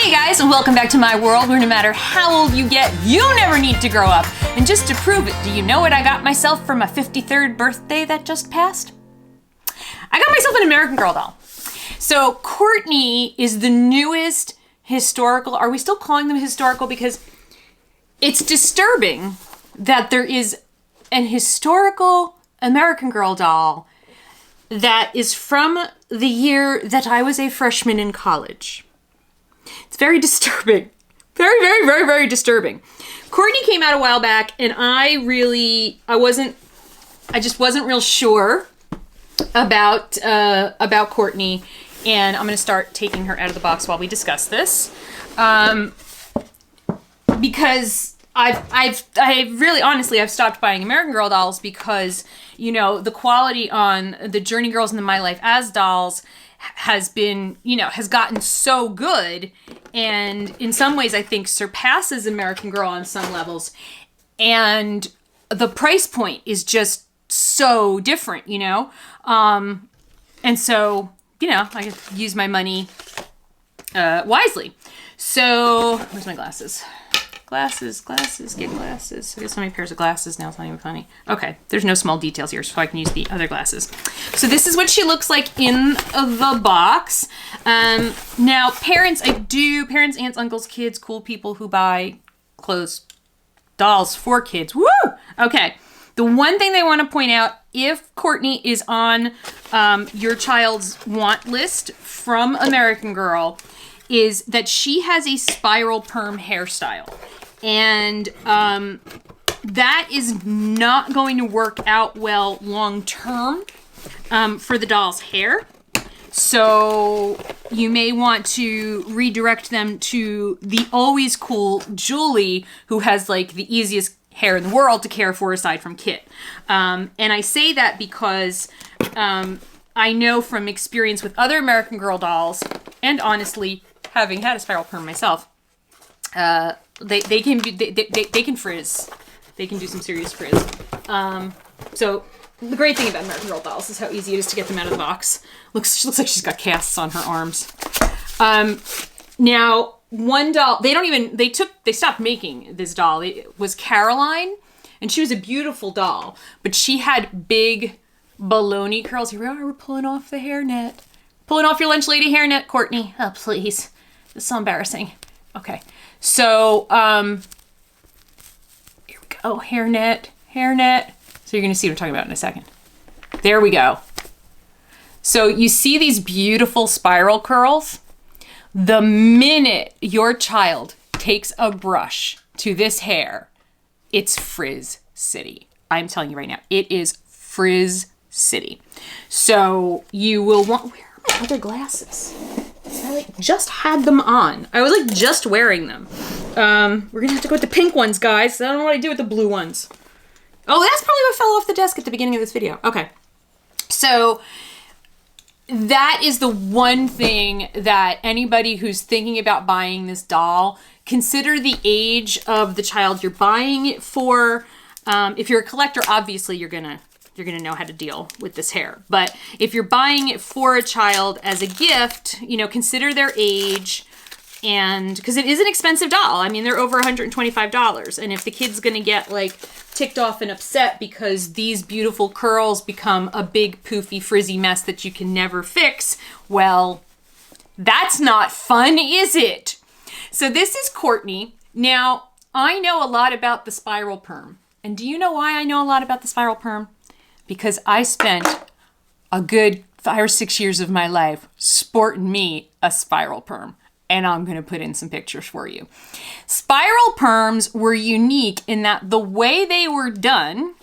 Hey guys, and welcome back to my world where no matter how old you get, you never need to grow up. And just to prove it, do you know what I got myself for my 53rd birthday that just passed? I got myself an American Girl doll. So Courtney is the newest historical, are we still calling them historical? Because it's disturbing that there is an historical American Girl doll that is from the year that I was a freshman in college. It's very disturbing. Very disturbing. Courtney came out a while back and I just wasn't real sure about Courtney, and I'm gonna start taking her out of the box while we discuss this. Because I've really honestly, I've stopped buying American Girl dolls because, you know, the quality on the Journey Girls and the My Life As dolls has been, you know, has gotten so good, and in some ways I think surpasses American Girl on some levels, and the price point is just so different, you know? And so, you know, I could use my money wisely. So, where's my glasses? Glasses, get glasses. I got so many pairs of glasses now, it's not even funny. Okay, there's no small details here, so I can use the other glasses. So this is what she looks like in the box. Now, parents, aunts, uncles, kids, cool people who buy clothes, dolls for kids. Woo! Okay, the one thing they want to point out, if Courtney is on your child's want list from American Girl, is that she has a spiral perm hairstyle. And that is not going to work out well long term for the doll's hair. So you may want to redirect them to the always cool Julie, who has like the easiest hair in the world to care for aside from Kit. And I say that because I know from experience with other American Girl dolls, and honestly, having had a spiral perm myself, they can frizz. They can do some serious frizz. So the great thing about American Girl dolls is how easy it is to get them out of the box. She looks like she's got casts on her arms. Now, one doll, they stopped making this doll. It was Caroline, and she was a beautiful doll, but she had big baloney curls. Here we are, we're pulling off the hairnet. Pulling off your lunch lady hairnet, Courtney. Oh, please. This is so embarrassing. Okay. So, here we go. Hairnet. So you're going to see what I'm talking about in a second. There we go. So you see these beautiful spiral curls? The minute your child takes a brush to this hair, it's Frizz City. I'm telling you right now, it is Frizz City. So you will want, where are my other glasses? I just had them on. I was just wearing them. We're gonna have to go with the pink ones, guys. I don't know what I do with the blue ones. Oh, that's probably what fell off the desk at the beginning of this video. Okay. So that is the one thing that anybody who's thinking about buying this doll, consider the age of the child you're buying it for. If you're a collector, obviously you're gonna know how to deal with this hair. But if you're buying it for a child as a gift, you know, consider their age, and because it is an expensive doll. I mean, they're over $125. And if the kid's gonna get like ticked off and upset because these beautiful curls become a big poofy frizzy mess that you can never fix, well, that's not fun, is it? So this is Courtney. Now, I know a lot about the spiral perm. And do you know why I know a lot about the spiral perm? Because I spent a good 5 or 6 years of my life sporting me a spiral perm. And I'm going to put in some pictures for you. Spiral perms were unique in that the way they were done,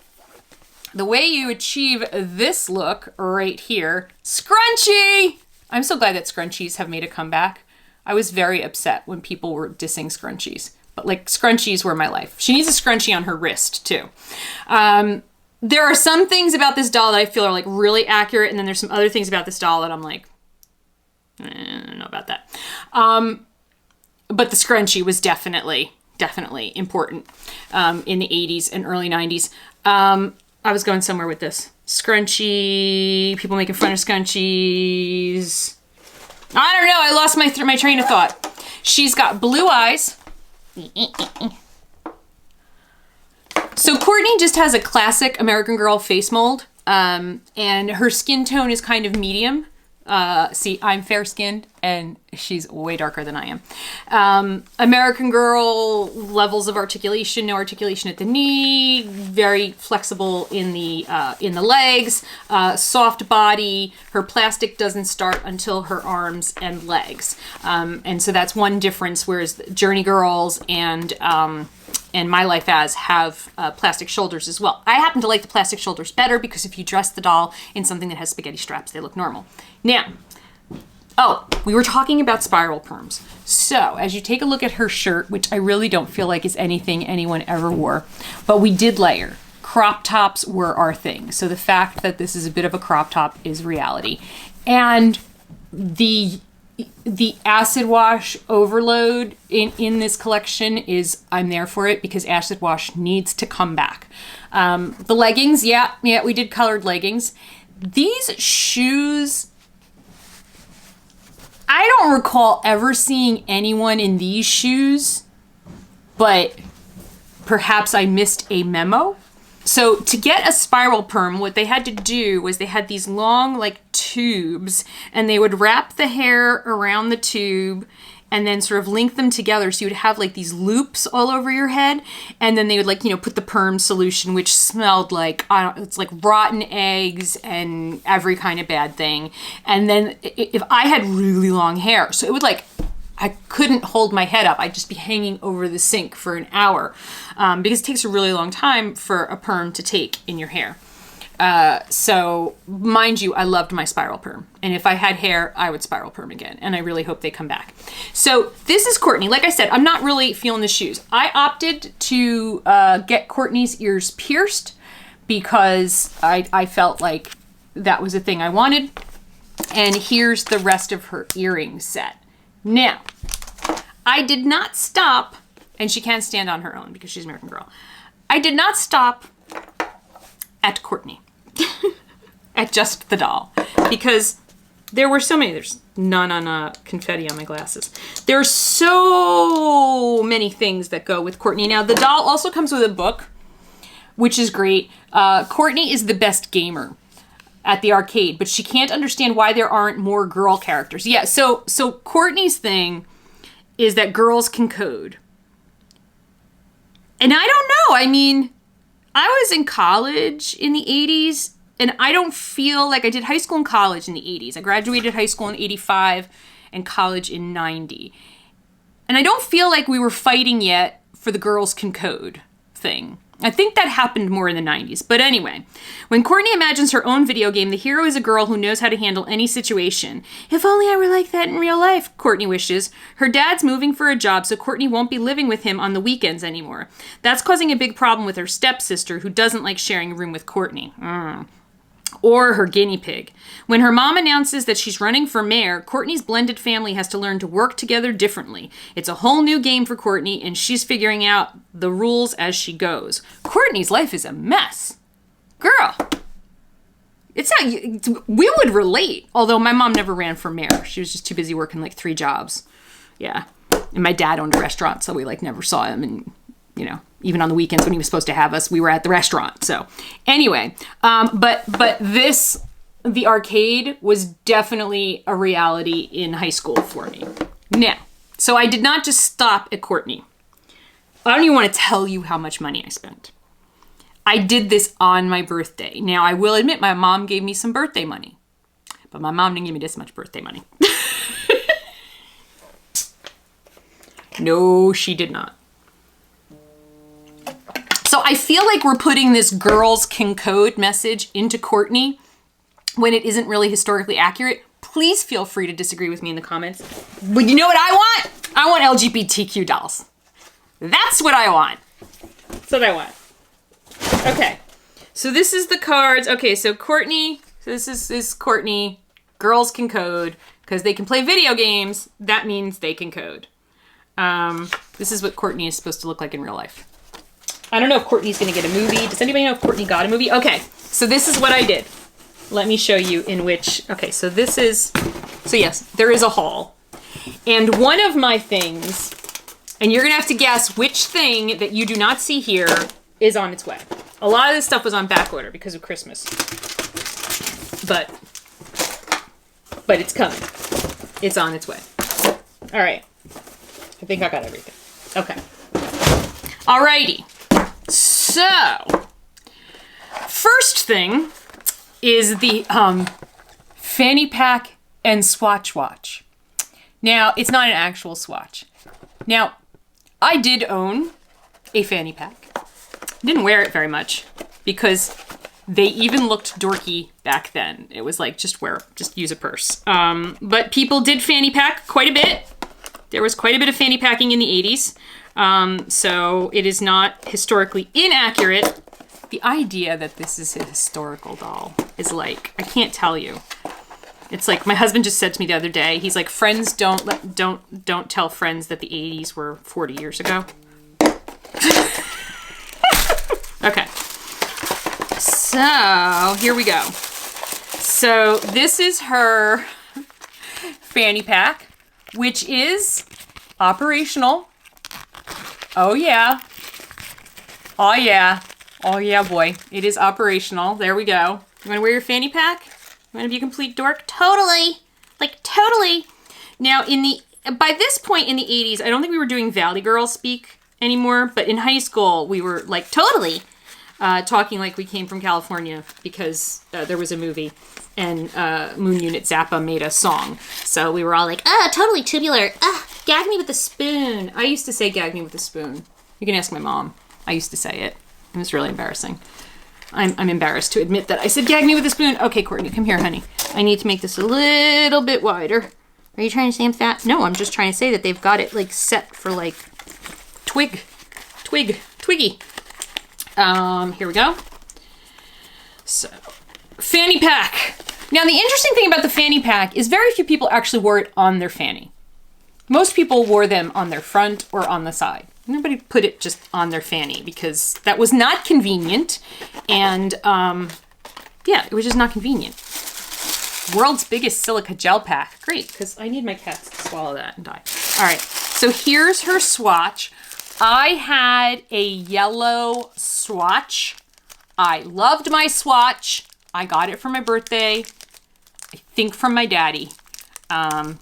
the way you achieve this look right here, scrunchie! I'm so glad that scrunchies have made a comeback. I was very upset when people were dissing scrunchies. But like, scrunchies were my life. She needs a scrunchie on her wrist too. There are some things about this doll that I feel are like really accurate, and then there's some other things about this doll that I'm like, I don't know about that. But the scrunchie was definitely important in the 80s and early 90s. I was going somewhere with this. Scrunchie, people making fun of scrunchies. I don't know. I lost my train of thought. She's got blue eyes. So Courtney just has a classic American Girl face mold, and her skin tone is kind of medium. See, I'm fair-skinned, and she's way darker than I am. American Girl levels of articulation, no articulation at the knee, very flexible in the legs, soft body. Her plastic doesn't start until her arms and legs, and so that's one difference. Whereas Journey Girls and My Life As have plastic shoulders as well. I happen to like the plastic shoulders better because if you dress the doll in something that has spaghetti straps, they look normal. Now, we were talking about spiral perms. So as you take a look at her shirt, which I really don't feel like is anything anyone ever wore, but we did layer. Crop tops were our thing. So the fact that this is a bit of a crop top is reality. And the acid wash overload in this collection is, I'm there for it because acid wash needs to come back. The leggings, yeah, we did colored leggings. These shoes, I don't recall ever seeing anyone in these shoes, but perhaps I missed a memo. So to get a spiral perm, what they had to do was they had these long like tubes, and they would wrap the hair around the tube and then sort of link them together. So you would have like these loops all over your head, and then they would like, put the perm solution, which smelled like, it's like rotten eggs and every kind of bad thing. And then if I had really long hair, so it would like, I couldn't hold my head up. I'd just be hanging over the sink for an hour because it takes a really long time for a perm to take in your hair. So mind you, I loved my spiral perm. And if I had hair, I would spiral perm again. And I really hope they come back. So this is Courtney. Like I said, I'm not really feeling the shoes. I opted to get Courtney's ears pierced because I felt like that was a thing I wanted. And here's the rest of her earring set. Now, I did not stop, and she can stand on her own because she's an American Girl. I did not stop at Courtney, at just the doll, because there were so many. There's none on confetti on my glasses. There's so many things that go with Courtney. Now, the doll also comes with a book, which is great. Courtney is the best gamer at the arcade, but she can't understand why there aren't more girl characters. Yeah, so Courtney's thing is that girls can code. And I don't know. I mean, I was in college in the 80s, and I don't feel like I did high school and college in the 80s. I graduated high school in 85 and college in 90. And I don't feel like we were fighting yet for the girls can code thing. I think that happened more in the 90s. But anyway, when Courtney imagines her own video game, the hero is a girl who knows how to handle any situation. If only I were like that in real life, Courtney wishes. Her dad's moving for a job, so Courtney won't be living with him on the weekends anymore. That's causing a big problem with her stepsister, who doesn't like sharing a room with Courtney. Or her guinea pig. When her mom announces that she's running for mayor, Courtney's blended family has to learn to work together differently. It's a whole new game for Courtney, and she's figuring out the rules as she goes. Courtney's life is a mess. Girl, it's not, we would relate. Although my mom never ran for mayor. She was just too busy working like 3 jobs. Yeah. And my dad owned a restaurant, so we like never saw him, and even on the weekends when he was supposed to have us, we were at the restaurant. So anyway, but the arcade was definitely a reality in high school for me. Now, so I did not just stop at Courtney. I don't even want to tell you how much money I spent. I did this on my birthday. Now, I will admit my mom gave me some birthday money, but my mom didn't give me this much birthday money. No, she did not. So I feel like we're putting this girls can code message into Courtney when it isn't really historically accurate. Please feel free to disagree with me in the comments. But you know what I want? I want LGBTQ dolls. That's what I want. That's what I want. Okay. So this is the cards. Okay, so Courtney. So this is Courtney. Girls can code because they can play video games. That means they can code. This is what Courtney is supposed to look like in real life. I don't know if Courtney's going to get a movie. Does anybody know if Courtney got a movie? Okay, so this is what I did. Let me show you in which... Okay, so this is So yes, there is a haul. And one of my things, and you're gonna have to guess which thing that you do not see here is on its way. A lot of this stuff was on back order because of Christmas. But it's coming. It's on its way. All right. I think I got everything. Okay. Alrighty. So, first thing is the Fanny Pack and Swatch watch. Now, it's not an actual swatch. Now, I did own a Fanny Pack. Didn't wear it very much because they even looked dorky back then. It was like, just use a purse. But people did Fanny Pack quite a bit. There was quite a bit of fanny packing in the 80s. So it is not historically inaccurate. The idea that this is a historical doll is like, I can't tell you. It's like, my husband just said to me the other day, he's like, friends don't tell friends that the 80s were 40 years ago. Okay. So, here we go. So, this is her fanny pack, which is operational. Oh, yeah. Oh, yeah. Oh, yeah, boy. It is operational. There we go. You want to wear your fanny pack? You want to be a complete dork? Totally. Like, totally. Now, by this point in the 80s, I don't think we were doing Valley Girl speak anymore, but in high school, we were, like, totally talking like we came from California because there was a movie and Moon Unit Zappa made a song. So we were all like, totally tubular. Gag me with a spoon. I used to say gag me with a spoon. You can ask my mom. I used to say it. It was really embarrassing. I'm embarrassed to admit that I said gag me with a spoon. Okay, Courtney, come here, honey. I need to make this a little bit wider. Are you trying to say I'm fat? No, I'm just trying to say that they've got it like set for like twiggy. Here we go. So, fanny pack. Now, the interesting thing about the fanny pack is very few people actually wore it on their fanny. Most people wore them on their front or on the side. Nobody put it just on their fanny because that was not convenient. And, yeah, it was just not convenient. World's biggest silica gel pack. Great, because I need my cats to swallow that and die. All right, so here's her swatch. I had a yellow swatch. I loved my swatch. I got it for my birthday. I think from my daddy. Kind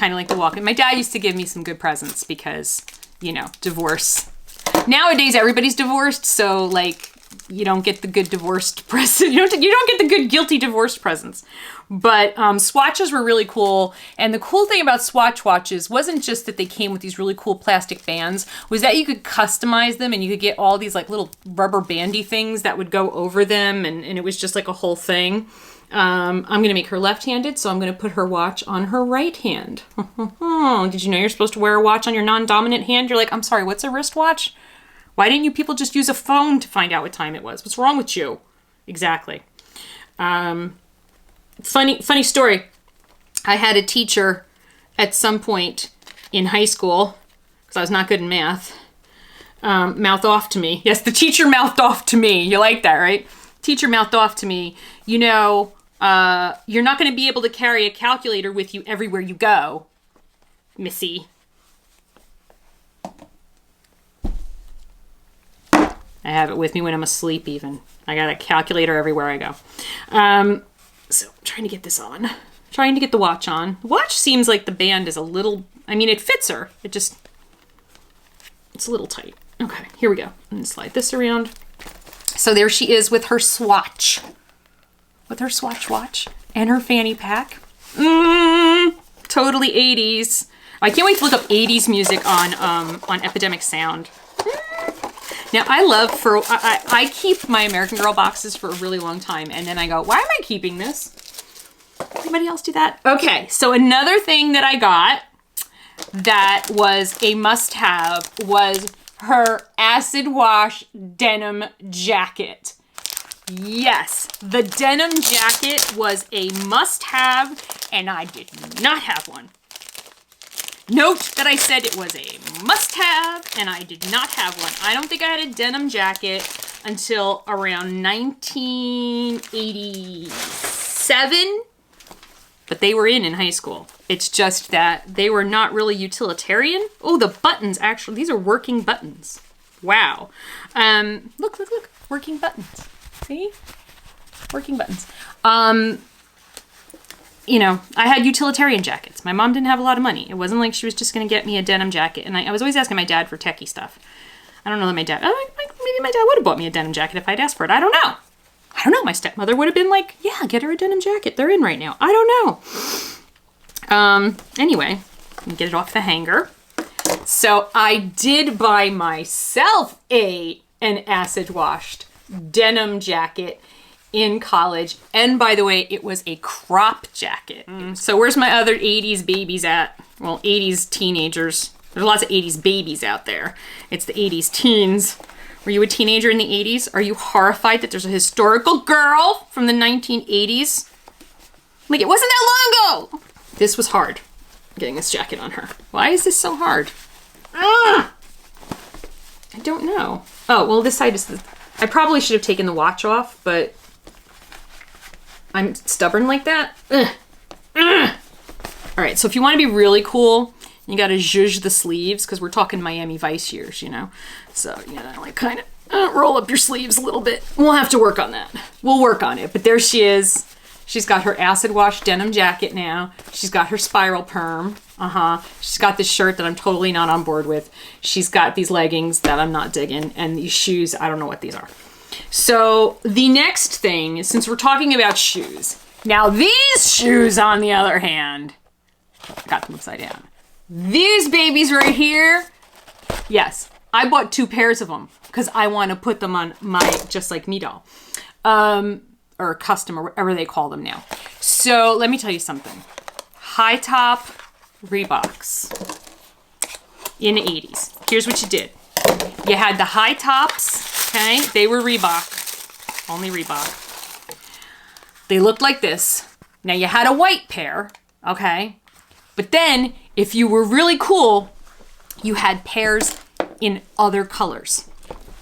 of like the Walkman. My dad used to give me some good presents because, you know, divorce. Nowadays, everybody's divorced, so like you don't get the good divorced present. You don't get the good guilty divorced presents. But swatches were really cool. And the cool thing about swatch watches wasn't just that they came with these really cool plastic bands, was that you could customize them and you could get all these like little rubber bandy things that would go over them. And it was just like a whole thing. I'm going to make her left-handed, so I'm going to put her watch on her right hand. Did you know you're supposed to wear a watch on your non-dominant hand? You're like, I'm sorry, what's a wristwatch? Why didn't you people just use a phone to find out what time it was? What's wrong with you? Exactly. Funny story. I had a teacher at some point in high school, because I was not good in math, mouth off to me. Yes, the teacher mouthed off to me. You like that, right? Teacher mouthed off to me, you know, you're not going to be able to carry a calculator with you everywhere you go, Missy. I have it with me when I'm asleep even. I got a calculator everywhere I go. So I'm trying to get this on. Trying to get the watch on. The watch seems like the band is a little, I mean, it fits her. It's a little tight. Okay, here we go. I'm going to slide this around. So there she is with her swatch. With her swatch watch and her fanny pack. Totally 80s. I can't wait to look up 80s music on Epidemic Sound. Now, I keep my American Girl boxes for a really long time, and then I go, why am I keeping this? Anybody else do that? Okay, so another thing that I got that was a must-have was her acid wash denim jacket. Yes, the denim jacket was a must-have, and I did not have one. Note that I said it was a must-have, and I did not have one. I don't think I had a denim jacket until around 1987. but they were in high school. It's just that they were not really utilitarian. Oh, the buttons, actually, these are working buttons. Wow. Look, working buttons. See? Working buttons. You know, I had utilitarian jackets. My mom didn't have a lot of money. It wasn't like she was just going to get me a denim jacket. And I was always asking my dad for techie stuff. I don't know that my dad, maybe my dad would have bought me a denim jacket if I'd asked for it. I don't know. My stepmother would have been like, yeah, get her a denim jacket. They're in right now. I don't know. Anyway, let me get it off the hanger. So I did buy myself an acid washed denim jacket in college. And by the way, it was a crop jacket. So where's my other 80s babies at? Well, 80s teenagers. There's lots of 80s babies out there. It's the 80s teens. Were you a teenager in the 80s? Are you horrified that there's a historical girl from the 1980s? Like, it wasn't that long ago. This was hard, getting this jacket on her. Why is this so hard? I don't know. Oh, well, this side is I probably should have taken the watch off, but I'm stubborn like that. All right, so if you want to be really cool, you got to zhuzh the sleeves, because we're talking Miami Vice years, you know? So, you know, like kind of roll up your sleeves a little bit. We'll have to work on that. We'll work on it. But there she is. She's got her acid wash denim jacket now. She's got her spiral perm. She's got this shirt that I'm totally not on board with. She's got these leggings that I'm not digging. And these shoes, I don't know what these are. So the next thing, since we're talking about shoes. Now these shoes, on the other hand, I got them upside down. These babies right here, yes, I bought 2 pairs of them because I want to put them on my Just Like Me doll, or custom, or whatever they call them now. So let me tell you something. High top Reeboks in the 80s. Here's what you did. You had the high tops, okay? They were Reebok, only Reebok. They looked like this. Now you had a white pair, okay? But then, if you were really cool, you had pairs in other colors.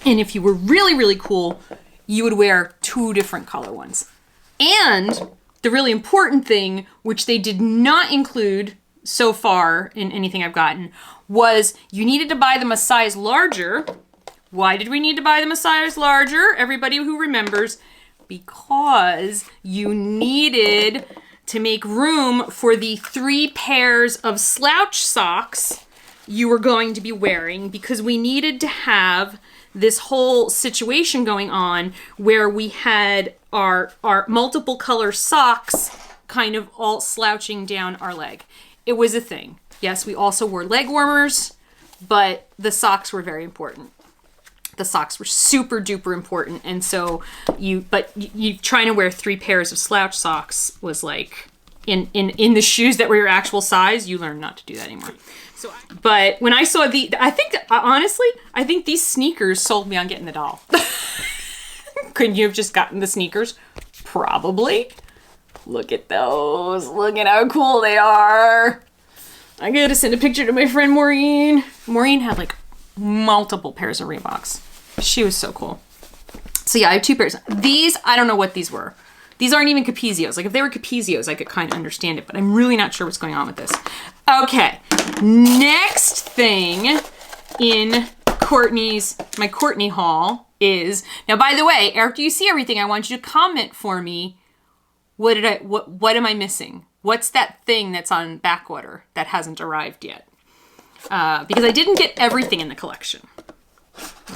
And if you were really, really cool, you would wear 2 different color ones. And the really important thing, which they did not include so far in anything I've gotten, was you needed to buy them a size larger. Why did we need to buy them a size larger? Everybody who remembers, because you needed to make room for the 3 pairs of slouch socks you were going to be wearing, because we needed to have this whole situation going on where we had our multiple color socks kind of all slouching down our leg. It was a thing. Yes, we also wore leg warmers, but the socks were very important. The socks were super duper important. And so you trying to wear 3 pairs of slouch socks was like, in the shoes that were your actual size, you learn not to do that anymore. So, but when I saw honestly, I think these sneakers sold me on getting the doll. Couldn't you have just gotten the sneakers? Probably. Look at those. Look at how cool they are. I gotta send a picture to my friend Maureen. Maureen had like multiple pairs of Reeboks. She was so cool. So yeah, I have 2 pairs. These, I don't know what these were. These aren't even Capezios. Like if they were Capezios, I could kind of understand it, but I'm really not sure what's going on with this. Okay, next thing in my Courtney haul is, now by the way, after you see everything, I want you to comment for me, what am I missing? What's that thing that's on back order that hasn't arrived yet? Because I didn't get everything in the collection.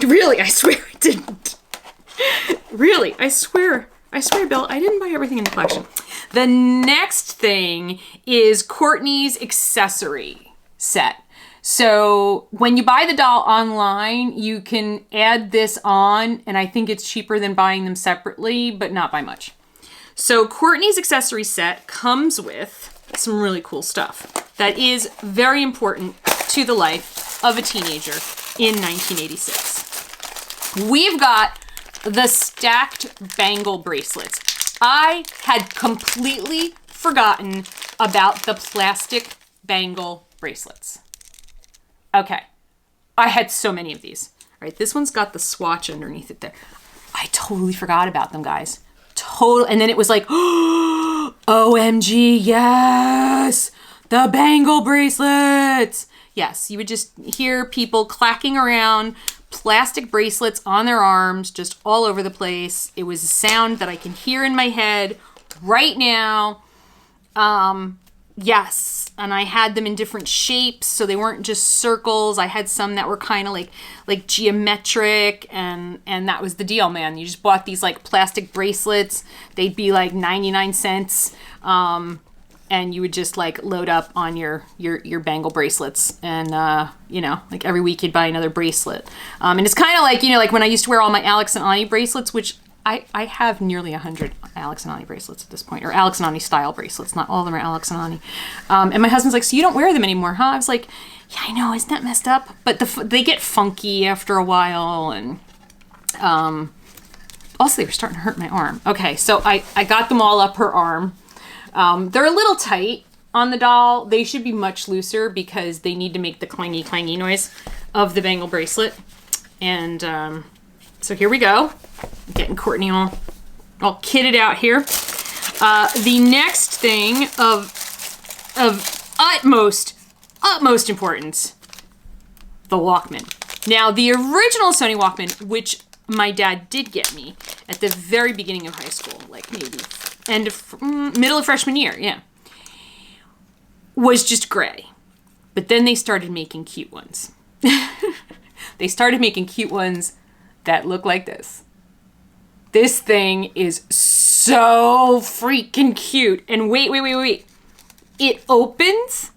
Really, I swear I didn't. Really, I swear, Bill, I didn't buy everything in the collection. The next thing is Courtney's accessory set. So when you buy the doll online, you can add this on, and I think it's cheaper than buying them separately, but not by much. So Courtney's accessory set comes with some really cool stuff that is very important to the life of a teenager in 1986. We've got the stacked Bangle bracelets. I had completely forgotten about the plastic Bangle bracelets. Okay, I had so many of these. All right, this one's got the swatch underneath it there. I totally forgot about them, guys. And then it was like, oh, OMG, yes! The Bangle bracelets! Yes, you would just hear people clacking around plastic bracelets on their arms, just all over the place. It was a sound that I can hear in my head right now. Yes, and I had them in different shapes, so they weren't just circles. I had some that were kind of like geometric, and that was the deal, man. You just bought these like plastic bracelets. They'd be like 99 cents, and you would just like load up on your Bangle bracelets, and you know, like every week you'd buy another bracelet. And it's kind of like, you know, like when I used to wear all my Alex and Ani bracelets, which I have nearly 100 Alex and Ani bracelets at this point, or Alex and Ani style bracelets. Not all of them are Alex and Ani. And my husband's like, so you don't wear them anymore, huh? I was like, yeah, I know. Isn't that messed up? But they get funky after a while. And also they were starting to hurt my arm. Okay, so I got them all up her arm. They're a little tight on the doll. They should be much looser because they need to make the clangy, clangy noise of the Bangle bracelet. And so here we go. I'm getting Courtney all kitted out here. The next thing of utmost importance, the Walkman. Now, the original Sony Walkman, which my dad did get me at the very beginning of high school, like maybe middle of freshman year, yeah, was just gray. But then they started making cute ones. They started making cute ones that look like this. This thing is so freaking cute. And wait. It opens.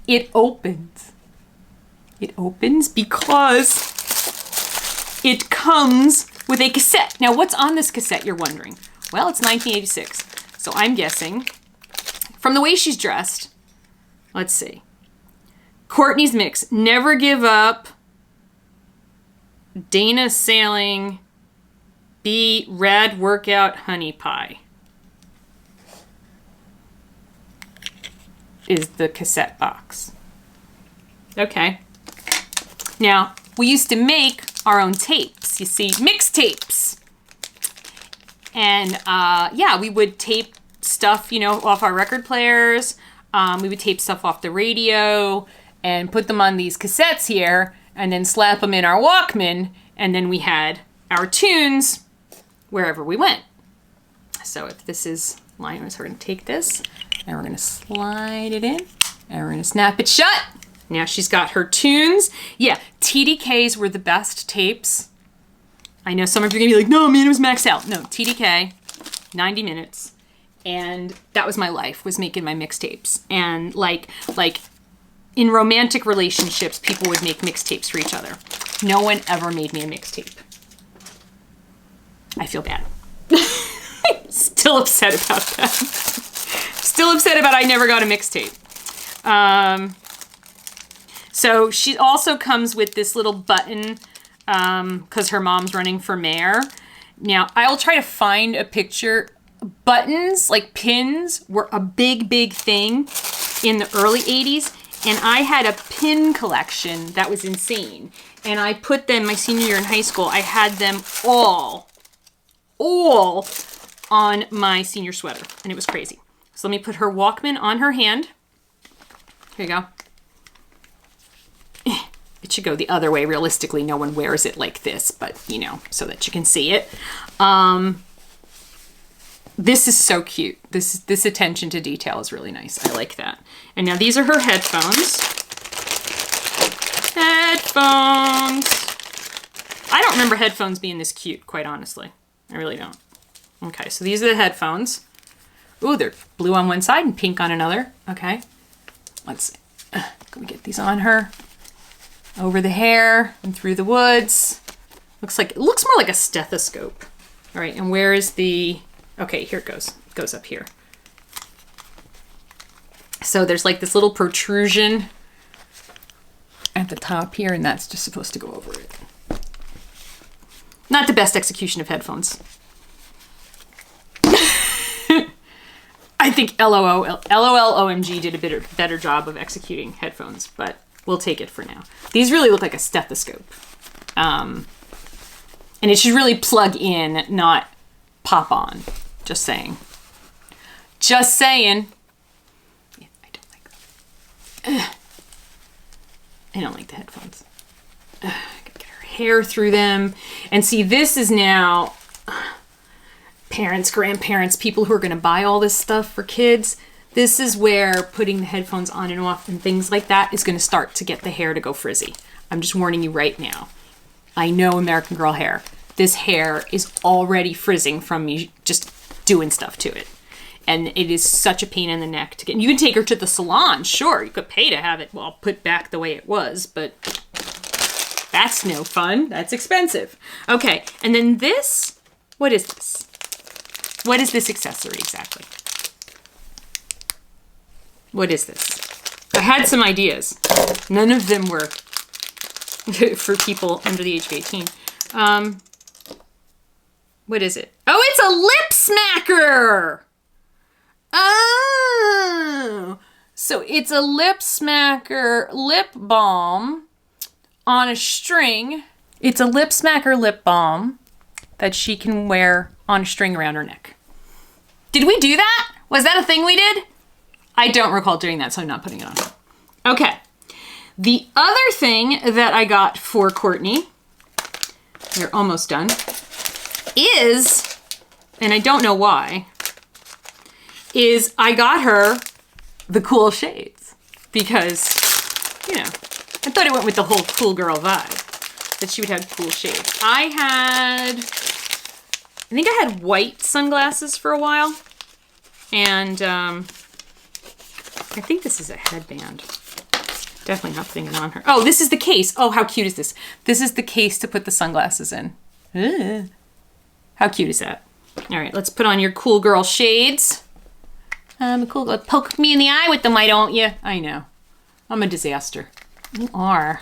It opens because it comes with a cassette. Now, what's on this cassette, you're wondering? Well, it's 1986. So I'm guessing, from the way she's dressed, let's see. Courtney's mix, Never Give Up, Dana Sailing, B, Rad Workout Honey Pie is the cassette box. Okay. Now, we used to make our own tapes, you see, mixtapes. And yeah, we would tape stuff, you know, off our record players. We would tape stuff off the radio and put them on these cassettes here and then slap them in our Walkman. And then we had our tunes wherever we went. So if this is line, so we're going to take this and we're going to slide it in and we're going to snap it shut. Now she's got her tunes. Yeah, TDKs were the best tapes. I know some of you are going to be like, no, man, it was Max Out. No, TDK, 90 minutes. And that was my life, was making my mixtapes. And like in romantic relationships, people would make mixtapes for each other. No one ever made me a mixtape. I feel bad. Still upset about that. Still upset about I never got a mixtape. So she also comes with this little button because her mom's running for mayor. Now, I'll try to find a picture. Buttons, like pins, were a big thing in the early 80s. And I had a pin collection that was insane. And I put them, my senior year in high school, I had them all on my senior sweater. And it was crazy. So let me put her Walkman on her hand. Here you go. It should go the other way. Realistically, no one wears it like this, but you know, so that you can see it. This is so cute. This attention to detail is really nice. I like that. And now these are her headphones. Headphones. I don't remember headphones being this cute, quite honestly. I really don't. Okay, so these are the headphones. Ooh, they're blue on one side and pink on another. Okay. Let's see. Can we get these on her? Over the hair and through the woods. It looks more like a stethoscope. All right, and where is the... Okay, here it goes. It goes up here. So there's like this little protrusion at the top here, and that's just supposed to go over it. Not the best execution of headphones. I think LOL OMG did a better job of executing headphones, but we'll take it for now. These really look like a stethoscope. And it should really plug in, not pop on. Just saying. Just saying. Yeah, I don't like them. I don't like the headphones. I gotta get her hair through them. And see, this is now parents, grandparents, people who are gonna buy all this stuff for kids. This is where putting the headphones on and off and things like that is gonna start to get the hair to go frizzy. I'm just warning you right now. I know American Girl hair. This hair is already frizzing from me just doing stuff to it. And it is such a pain in the neck to get. You can take her to the salon, sure. You could pay to have it, well, put back the way it was, but that's no fun. That's expensive. Okay, and then this, what is this? What is this accessory exactly? What is this? I had some ideas. None of them were for people under the age of 18. What is it? Oh, it's a lip smacker! Oh! So it's a lip smacker lip balm on a string. It's a lip smacker lip balm that she can wear on a string around her neck. Did we do that? Was that a thing we did? I don't recall doing that, so I'm not putting it on. Okay. The other thing that I got for Courtney, we're almost done, is, and I don't know why, is I got her the cool shades because, you know, I thought it went with the whole cool girl vibe that she would have cool shades. I think I had white sunglasses for a while, and I think this is a headband. Definitely not putting it on her. Oh, this is the case. Oh, how cute is this? This is the case to put the sunglasses in. Ugh. How cute is that? All right, let's put on your cool girl shades. I'm a cool girl. Poke me in the eye with them, why don't you? I know. I'm a disaster. You are.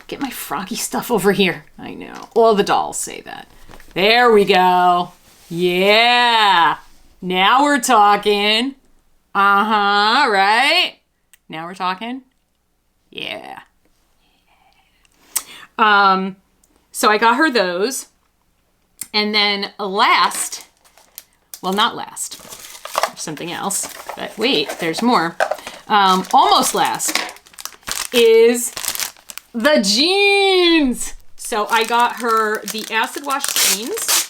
Get my froggy stuff over here. I know. All the dolls say that. There we go. Yeah. Now we're talking. Uh-huh, right? Now we're talking? Yeah. So I got her those. And then last, well, not last, there's something else, but wait, there's more. Almost last is the jeans. So I got her the acid wash jeans,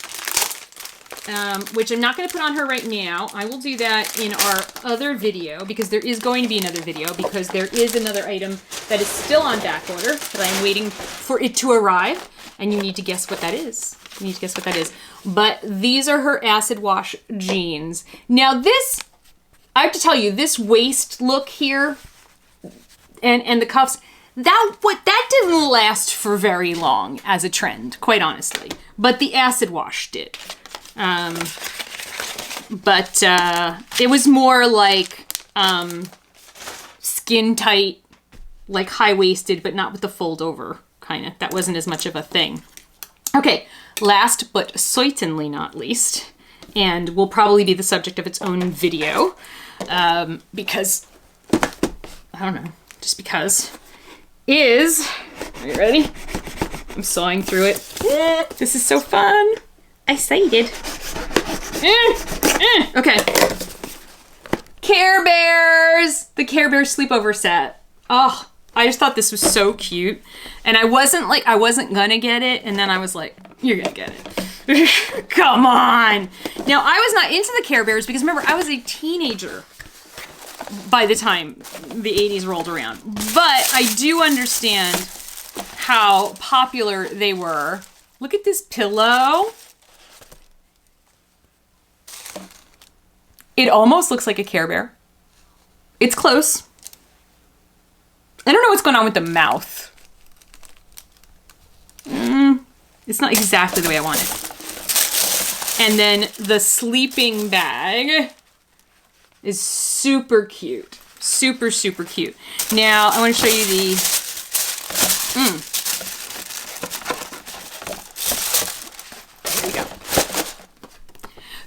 which I'm not going to put on her right now. I will do that in our other video because there is going to be another video because there is another item that is still on back order that I'm waiting for it to arrive. And you need to guess what that is. You need to guess what that is. But these are her acid wash jeans. Now this, I have to tell you, this waist look here and the cuffs, that didn't last for very long as a trend, quite honestly. But the acid wash did. It was more like skin tight, like high-waisted, but not with the fold over kind of. That wasn't as much of a thing. Okay, last but certainly not least, and will probably be the subject of its own video, because, I don't know, just because, is, are you ready? I'm sawing through it. This is so fun. Excited. Okay. Care Bears! The Care Bears sleepover set. Oh, I just thought this was so cute. And I wasn't gonna get it, and then I was like, you're gonna get it. Come on! Now, I was not into the Care Bears because remember, I was a teenager by the time the 80s rolled around. But I do understand how popular they were. Look at this pillow. It almost looks like a Care Bear. It's close. I don't know what's going on with the mouth. It's not exactly the way I want it. And then the sleeping bag is super cute. Super, super cute. Now, I want to show you the... There we go.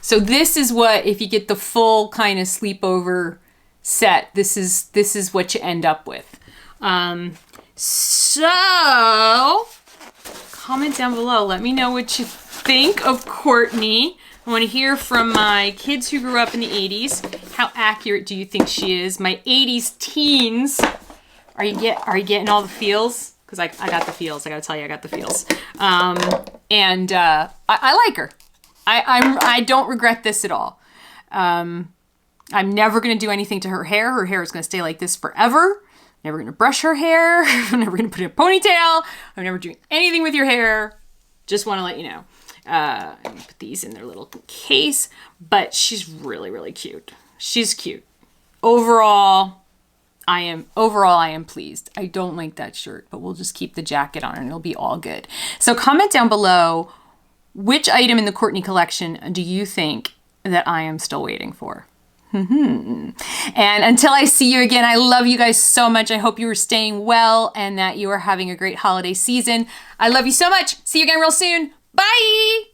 So this is what, if you get the full kind of sleepover set, this is what you end up with. So comment down below. Let me know what you think of Courtney. I want to hear from my kids who grew up in the 80s. How accurate do you think she is? My 80s teens. Are you getting all the feels? Because I got the feels. I got to tell you, I got the feels. I like her. I don't regret this at all. I'm never going to do anything to her hair. Her hair is going to stay like this forever. Never going to brush her hair. I'm never going to put in a ponytail. I'm never doing anything with your hair. Just want to let you know. I'm going to put these in their little case. But she's really, really cute. She's cute. Overall, I am pleased. I don't like that shirt, but we'll just keep the jacket on and it'll be all good. So comment down below, which item in the Courtney collection do you think that I am still waiting for? And until I see you again, I love you guys so much. I hope you are staying well and that you are having a great holiday season. I love you so much. See you again real soon. Bye.